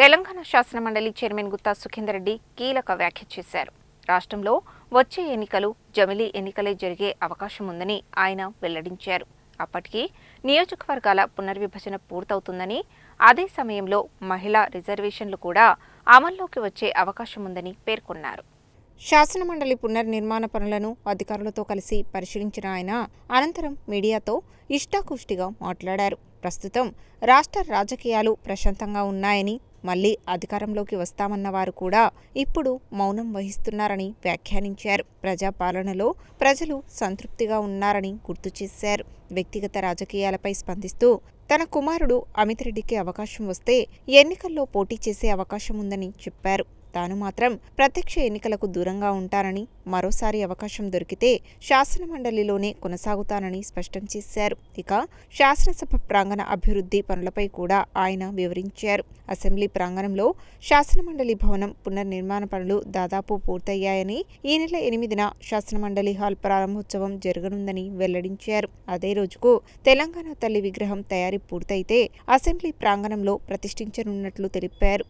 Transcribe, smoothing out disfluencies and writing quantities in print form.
తెలంగాణ శాసనమండలి చైర్మన్ గుత్తా సుఖేందర్ రెడ్డి కీలక వ్యాఖ్య చేశారు. రాష్ట్రంలో వచ్చే ఎన్నికలు జమిలీ ఎన్నికలే జరిగే అవకాశం ఉందని ఆయన వెల్లడించారు. అప్పటికి నియోజకవర్గాల పునర్విభజన పూర్తవుతుందని, అదే సమయంలో మహిళా రిజర్వేషన్లు కూడా అమల్లోకి వచ్చే అవకాశం ఉందని పేర్కొన్నారు. శాసనమండలి పునర్నిర్మాణ పనులను అధికారులతో కలిసి పరిశీలించిన ఆయన అనంతరం మీడియాతో ఇష్టాకుష్టిగా మాట్లాడారు. ప్రస్తుతం రాష్ట్ర రాజకీయాలు ప్రశాంతంగా ఉన్నాయని, మళ్లీ అధికారంలోకి వస్తామన్న వారు కూడా ఇప్పుడు మౌనం వహిస్తున్నారని వ్యాఖ్యానించారు. ప్రజాపాలనలో ప్రజలు సంతృప్తిగా ఉన్నారని గుర్తు చేశారు. వ్యక్తిగత రాజకీయాలపై స్పందిస్తూ తన కుమారుడు అమిత్ రెడ్డికి అవకాశం వస్తే ఎన్నికల్లో పోటీ చేసే అవకాశం ఉందని చెప్పారు. తాను మాత్రం ప్రత్యక్ష ఎన్నికలకు దూరంగా ఉంటానని, మరోసారి అవకాశం దొరికితే శాసనమండలిలోనే కొనసాగుతానని స్పష్టం చేశారు. ఇక శాసనసభ ప్రాంగణ అభివృద్ధి పనులపై కూడా ఆయన వివరించారు. అసెంబ్లీ ప్రాంగణంలో శాసనమండలి భవనం పునర్నిర్మాణ పనులు దాదాపు పూర్తయ్యాయని, ఈ నెల 8న శాసనమండలి హాల్ ప్రారంభోత్సవం జరగనుందని వెల్లడించారు. అదే రోజుకు తెలంగాణ తల్లి విగ్రహం తయారీ పూర్తయితే అసెంబ్లీ ప్రాంగణంలో ప్రతిష్ఠించనున్నట్లు తెలిపారు.